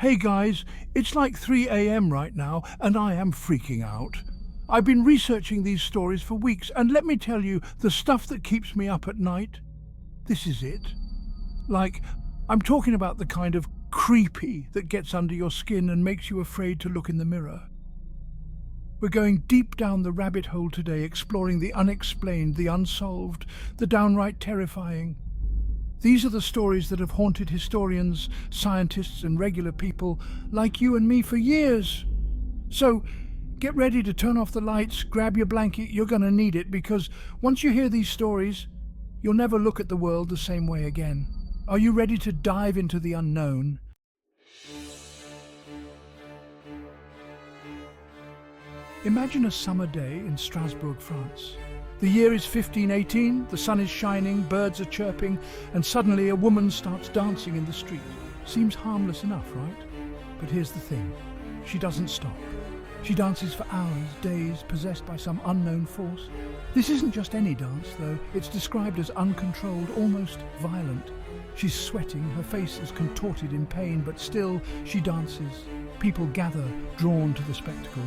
Hey guys, it's like 3 a.m. right now and I am freaking out. I've been researching these stories for weeks and let me tell you, the stuff that keeps me up at night, this is it. Like, I'm talking about the kind of creepy that gets under your skin and makes you afraid to look in the mirror. We're going deep down the rabbit hole today, exploring the unexplained, the unsolved, the downright terrifying. These are the stories that have haunted historians, scientists, and regular people like you and me for years. So, get ready to turn off the lights, grab your blanket, you're going to need it, because once you hear these stories, you'll never look at the world the same way again. Are you ready to dive into the unknown? Imagine a summer day in Strasbourg, France. The year is 1518, the sun is shining, birds are chirping, and suddenly a woman starts dancing in the street. Seems harmless enough, right? But here's the thing, she doesn't stop. She dances for hours, days, possessed by some unknown force. This isn't just any dance, though. It's described as uncontrolled, almost violent. She's sweating, her face is contorted in pain, but still she dances. People gather, drawn to the spectacle.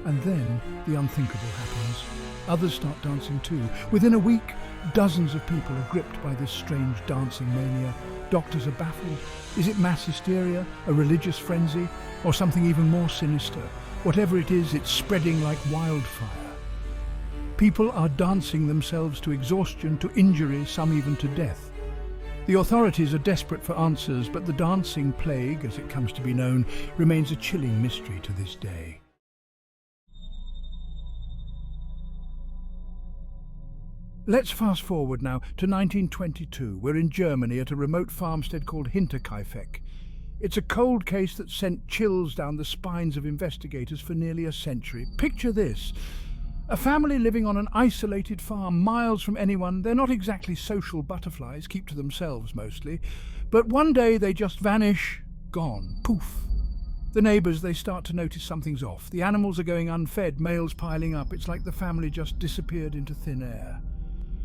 And then the unthinkable happens. Others start dancing too. Within a week, dozens of people are gripped by this strange dancing mania. Doctors are baffled. Is it mass hysteria, a religious frenzy, or something even more sinister? Whatever it is, it's spreading like wildfire. People are dancing themselves to exhaustion, to injury, some even to death. The authorities are desperate for answers, but the dancing plague, as it comes to be known, remains a chilling mystery to this day. Let's fast forward now to 1922. We're in Germany at a remote farmstead called Hinterkaifeck. It's a cold case that sent chills down the spines of investigators for nearly a century. Picture this. A family living on an isolated farm, miles from anyone. They're not exactly social butterflies, keep to themselves mostly. But one day they just vanish, gone, poof. The neighbours, they start to notice something's off. The animals are going unfed, males piling up. It's like the family just disappeared into thin air.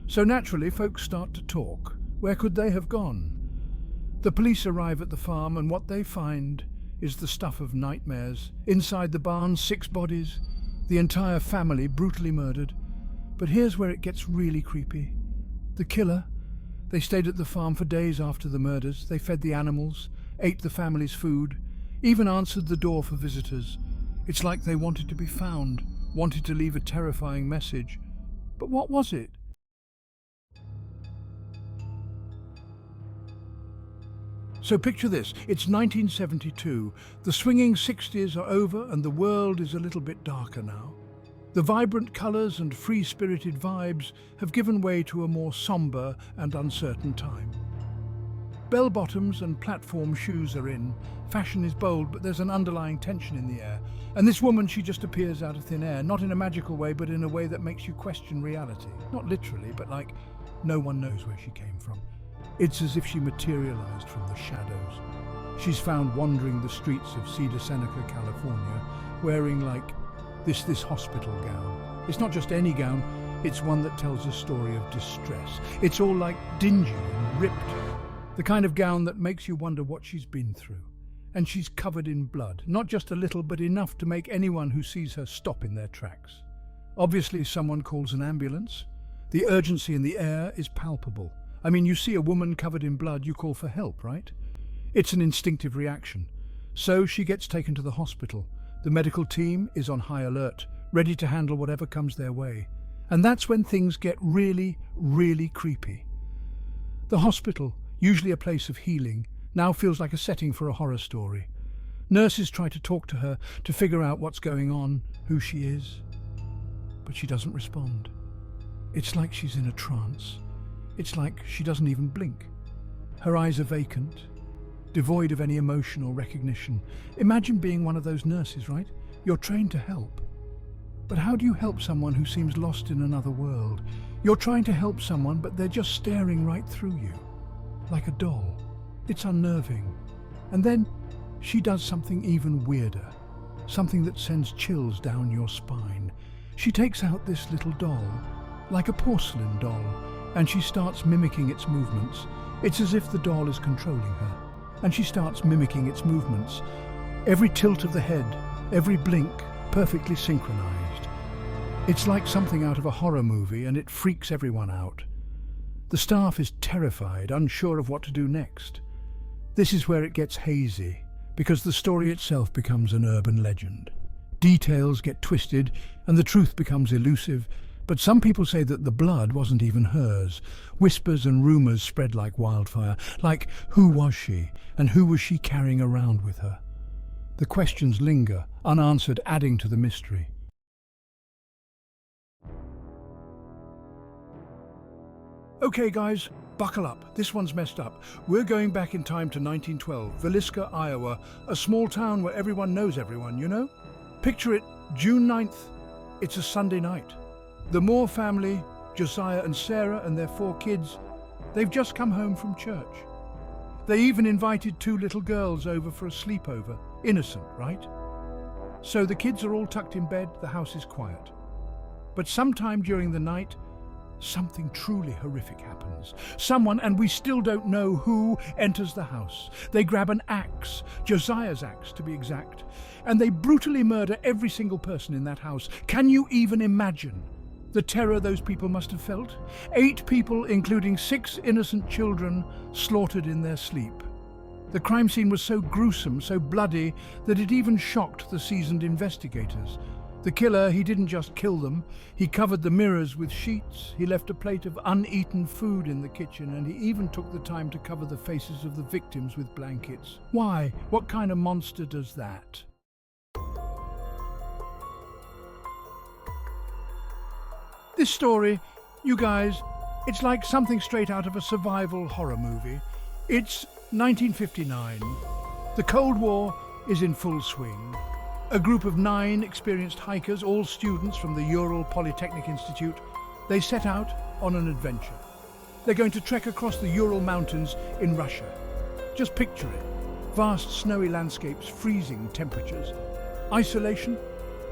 So naturally, folks start to talk. Where could they have gone? The police arrive at the farm, and what they find is the stuff of nightmares. Inside the barn, 6 bodies, the entire family brutally murdered. But here's where it gets really creepy. The killer, they stayed at the farm for days after the murders. They fed the animals, ate the family's food, even answered the door for visitors. It's like they wanted to be found, wanted to leave a terrifying message. But what was it? So picture this, it's 1972, the swinging 60s are over and the world is a little bit darker now. The vibrant colours and free-spirited vibes have given way to a more sombre and uncertain time. Bell-bottoms and platform shoes are in, fashion is bold, but there's an underlying tension in the air. And this woman, she just appears out of thin air, not in a magical way, but in a way that makes you question reality. Not literally, but like no one knows where she came from. It's as if she materialized from the shadows. She's found wandering the streets of Cedar Seneca, California, wearing like this hospital gown. It's not just any gown, it's one that tells a story of distress. It's all like dingy and ripped. The kind of gown that makes you wonder what she's been through. And she's covered in blood, not just a little, but enough to make anyone who sees her stop in their tracks. Obviously, someone calls an ambulance. The urgency in the air is palpable. I mean, you see a woman covered in blood, you call for help, right? It's an instinctive reaction. So she gets taken to the hospital. The medical team is on high alert, ready to handle whatever comes their way. And that's when things get really, really creepy. The hospital, usually a place of healing, now feels like a setting for a horror story. Nurses try to talk to her to figure out what's going on, who she is. But she doesn't respond. It's like she's in a trance. It's like she doesn't even blink. Her eyes are vacant, devoid of any emotion or recognition. Imagine being one of those nurses, right? You're trained to help. But how do you help someone who seems lost in another world? You're trying to help someone, but they're just staring right through you, like a doll. It's unnerving. And then she does something even weirder, something that sends chills down your spine. She takes out this little doll, like a porcelain doll, and she starts mimicking its movements. It's as if the doll is controlling her, and she starts mimicking its movements. Every tilt of the head, every blink, perfectly synchronized. It's like something out of a horror movie, and it freaks everyone out. The staff is terrified, unsure of what to do next. This is where it gets hazy, because the story itself becomes an urban legend. Details get twisted, and the truth becomes elusive, but some people say that the blood wasn't even hers. Whispers and rumours spread like wildfire, like who was she, and who was she carrying around with her? The questions linger, unanswered, adding to the mystery. Okay guys, buckle up. This one's messed up. We're going back in time to 1912, Villisca, Iowa, a small town where everyone knows everyone, you know? Picture it, June 9th. It's a Sunday night. The Moore family, Josiah and Sarah and their 4 kids, they've just come home from church. They even invited 2 little girls over for a sleepover. Innocent, right? So the kids are all tucked in bed, the house is quiet. But sometime during the night, something truly horrific happens. Someone, and we still don't know who, enters the house. They grab an axe, Josiah's axe to be exact, and they brutally murder every single person in that house. Can you even imagine the terror those people must have felt? 8 people, including 6 innocent children, slaughtered in their sleep. The crime scene was so gruesome, so bloody, that it even shocked the seasoned investigators. The killer, he didn't just kill them, he covered the mirrors with sheets, he left a plate of uneaten food in the kitchen, and he even took the time to cover the faces of the victims with blankets. Why? What kind of monster does that? This story, you guys, it's like something straight out of a survival horror movie. It's 1959. The Cold War is in full swing. A group of 9 experienced hikers, all students from the Ural Polytechnic Institute, they set out on an adventure. They're going to trek across the Ural Mountains in Russia. Just picture it. Vast snowy landscapes, freezing temperatures. Isolation?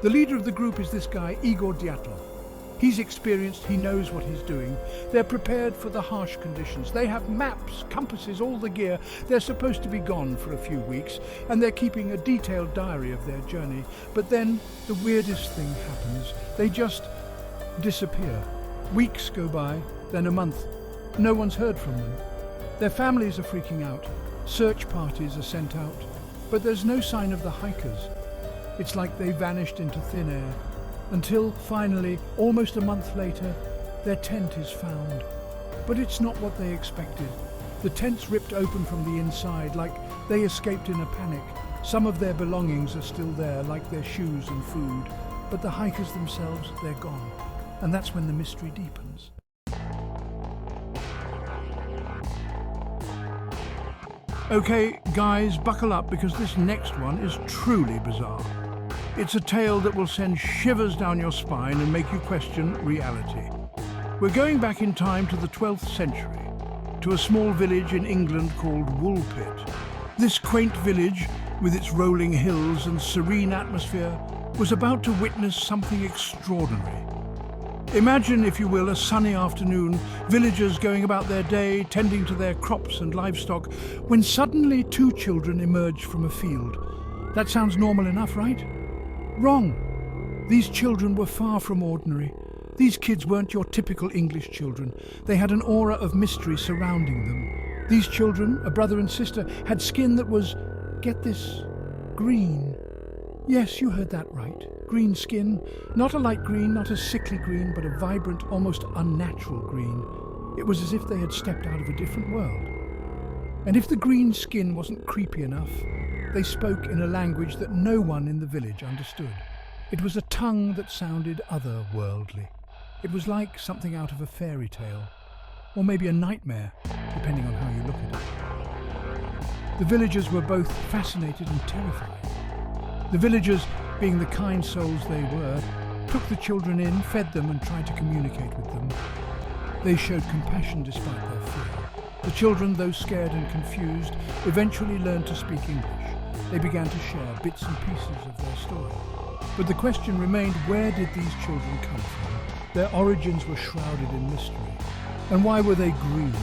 The leader of the group is this guy, Igor Dyatlov. He's experienced, he knows what he's doing. They're prepared for the harsh conditions. They have maps, compasses, all the gear. They're supposed to be gone for a few weeks, and they're keeping a detailed diary of their journey. But then the weirdest thing happens. They just disappear. Weeks go by, then a month. No one's heard from them. Their families are freaking out. Search parties are sent out. But there's no sign of the hikers. It's like they vanished into thin air. Until, finally, almost a month later, their tent is found. But it's not what they expected. The tent's ripped open from the inside, like they escaped in a panic. Some of their belongings are still there, like their shoes and food. But the hikers themselves, they're gone. And that's when the mystery deepens. Okay, guys, buckle up, because this next one is truly bizarre. It's a tale that will send shivers down your spine and make you question reality. We're going back in time to the 12th century, to a small village in England called Woolpit. This quaint village, with its rolling hills and serene atmosphere, was about to witness something extraordinary. Imagine, if you will, a sunny afternoon, villagers going about their day, tending to their crops and livestock, when suddenly 2 children emerged from a field. That sounds normal enough, right? Wrong. These children were far from ordinary. These kids weren't your typical English children. They had an aura of mystery surrounding them. These children, a brother and sister, had skin that was, get this, green. Yes, you heard that right. Green skin. Not a light green, not a sickly green, but a vibrant, almost unnatural green. It was as if they had stepped out of a different world. And if the green skin wasn't creepy enough, they spoke in a language that no one in the village understood. It was a tongue that sounded otherworldly. It was like something out of a fairy tale, or maybe a nightmare, depending on how you look at it. The villagers were both fascinated and terrified. The villagers, being the kind souls they were, took the children in, fed them, and tried to communicate with them. They showed compassion despite their fear. The children, though scared and confused, eventually learned to speak English. They began to share bits and pieces of their story. But the question remained, where did these children come from? Their origins were shrouded in mystery. And why were they green?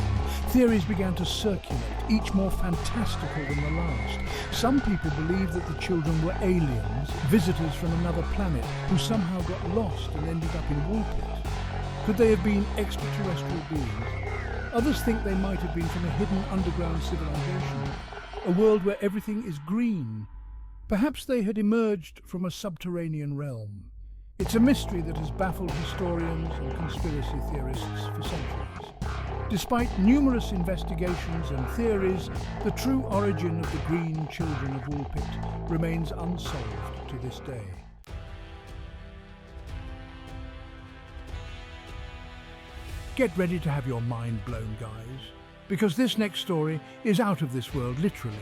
Theories began to circulate, each more fantastical than the last. Some people believed that the children were aliens, visitors from another planet, who somehow got lost and ended up in Woolpit. Could they have been extraterrestrial beings? Others think they might have been from a hidden underground civilization, a world where everything is green. Perhaps they had emerged from a subterranean realm. It's a mystery that has baffled historians and conspiracy theorists for centuries. Despite numerous investigations and theories, the true origin of the green children of Woolpit remains unsolved to this day. Get ready to have your mind blown, guys, because this next story is out of this world, literally.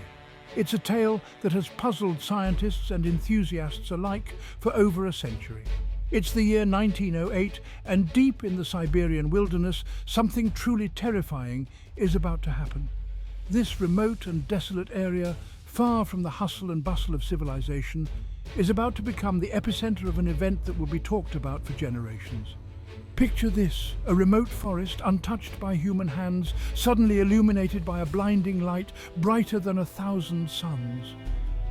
It's a tale that has puzzled scientists and enthusiasts alike for over a century. It's the year 1908, and deep in the Siberian wilderness, something truly terrifying is about to happen. This remote and desolate area, far from the hustle and bustle of civilization, is about to become the epicenter of an event that will be talked about for generations. Picture this, a remote forest untouched by human hands, suddenly illuminated by a blinding light brighter than 1,000 suns.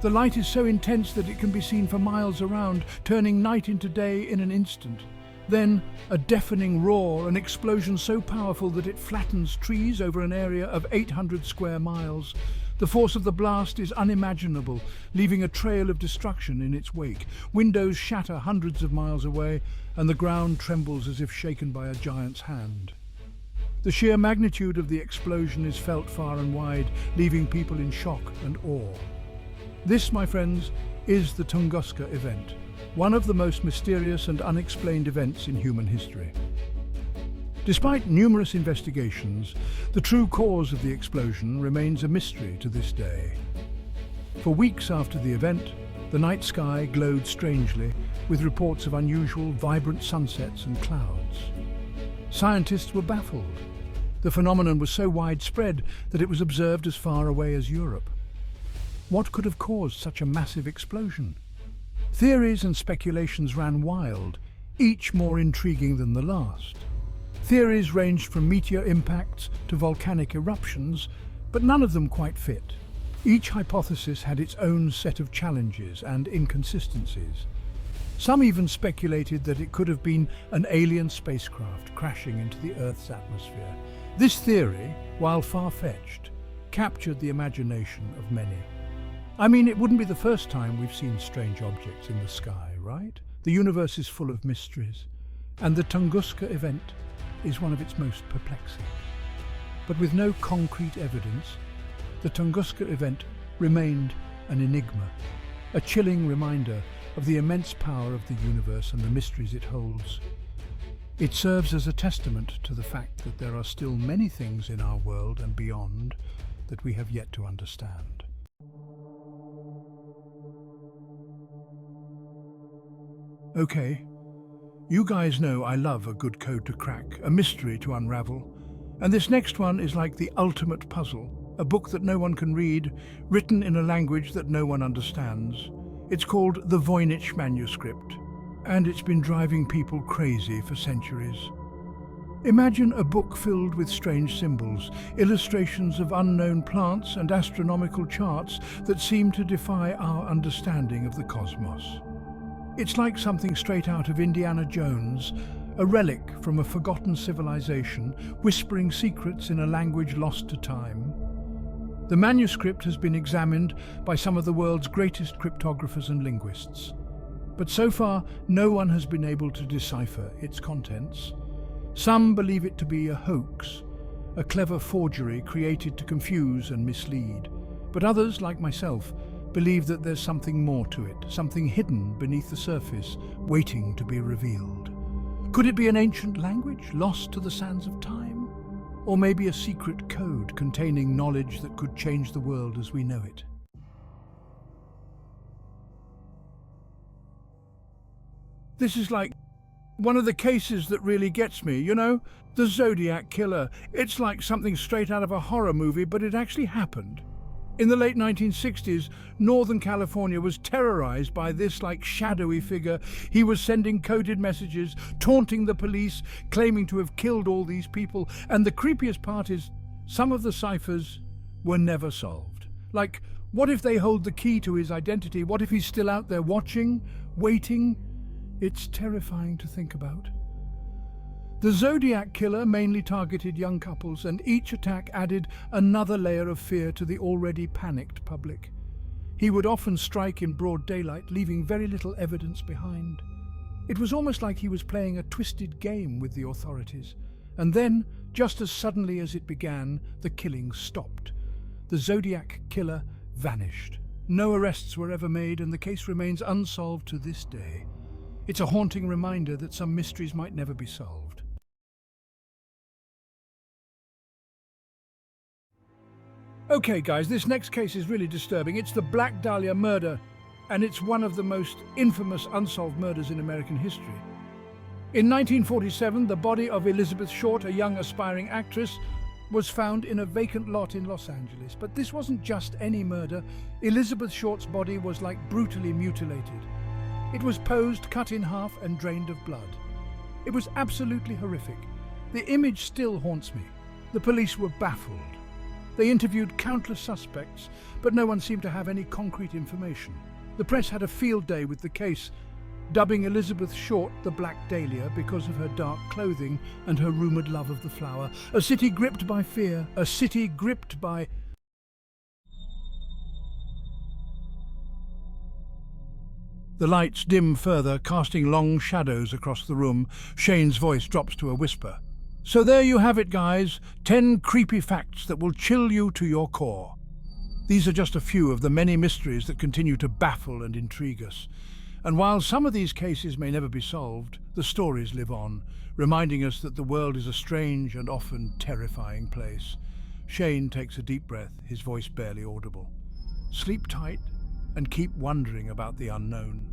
The light is so intense that it can be seen for miles around, turning night into day in an instant. Then, a deafening roar, an explosion so powerful that it flattens trees over an area of 800 square miles. The force of the blast is unimaginable, leaving a trail of destruction in its wake. Windows shatter hundreds of miles away, and the ground trembles as if shaken by a giant's hand. The sheer magnitude of the explosion is felt far and wide, leaving people in shock and awe. This, my friends, is the Tunguska event, one of the most mysterious and unexplained events in human history. Despite numerous investigations, the true cause of the explosion remains a mystery to this day. For weeks after the event, the night sky glowed strangely, with reports of unusual, vibrant sunsets and clouds. Scientists were baffled. The phenomenon was so widespread that it was observed as far away as Europe. What could have caused such a massive explosion? Theories and speculations ran wild, each more intriguing than the last. Theories ranged from meteor impacts to volcanic eruptions, but none of them quite fit. Each hypothesis had its own set of challenges and inconsistencies. Some even speculated that it could have been an alien spacecraft crashing into the Earth's atmosphere. This theory, while far-fetched, captured the imagination of many. I mean, it wouldn't be the first time we've seen strange objects in the sky, right? The universe is full of mysteries, and the Tunguska event is one of its most perplexing. But with no concrete evidence, the Tunguska event remained an enigma, a chilling reminder of the immense power of the universe and the mysteries it holds. It serves as a testament to the fact that there are still many things in our world and beyond that we have yet to understand. Okay, you guys know I love a good code to crack, a mystery to unravel. And this next one is like the ultimate puzzle, a book that no one can read, written in a language that no one understands. It's called the Voynich Manuscript, and it's been driving people crazy for centuries. Imagine a book filled with strange symbols, illustrations of unknown plants and astronomical charts that seem to defy our understanding of the cosmos. It's like something straight out of Indiana Jones, a relic from a forgotten civilization, whispering secrets in a language lost to time. The manuscript has been examined by some of the world's greatest cryptographers and linguists, but so far no one has been able to decipher its contents. Some believe it to be a hoax, a clever forgery created to confuse and mislead, but others, like myself, believe that there's something more to it, something hidden beneath the surface, waiting to be revealed. Could it be an ancient language, lost to the sands of time? Or maybe a secret code containing knowledge that could change the world as we know it? This is like one of the cases that really gets me, you know? The Zodiac Killer. It's like something straight out of a horror movie, but it actually happened. In the late 1960s, Northern California was terrorized by this shadowy figure. He was sending coded messages, taunting the police, claiming to have killed all these people. And the creepiest part is, Some of the ciphers were never solved. Like, what if they hold the key to his identity? What if he's still out there watching, waiting? It's terrifying to think about. The Zodiac Killer mainly targeted young couples, and each attack added another layer of fear to the already panicked public. He would often strike in broad daylight, leaving very little evidence behind. It was almost like he was playing a twisted game with the authorities. And then, just as suddenly as it began, the killing stopped. The Zodiac Killer vanished. No arrests were ever made, and the case remains unsolved to this day. It's a haunting reminder that some mysteries might never be solved. Okay guys, this next case is really disturbing. It's the Black Dahlia murder, and it's one of the most infamous unsolved murders in American history. In 1947, the body of Elizabeth Short, a young aspiring actress, was found in a vacant lot in Los Angeles. But this wasn't just any murder. Elizabeth Short's body was like brutally mutilated. It was posed, cut in half, and drained of blood. It was absolutely horrific. The image still haunts me. The police were baffled. They interviewed countless suspects, but no one seemed to have any concrete information. The press had a field day with the case, dubbing Elizabeth Short the Black Dahlia because of her dark clothing and her rumoured love of the flower. A city gripped by fear, a city gripped by... The lights dim further, casting long shadows across the room. Shane's voice drops to a whisper. So there you have it, guys. 10 creepy facts that will chill you to your core. These are just a few of the many mysteries that continue to baffle and intrigue us. And while some of these cases may never be solved, the stories live on, reminding us that the world is a strange and often terrifying place. Shane takes a deep breath, his voice barely audible. Sleep tight and keep wondering about the unknown.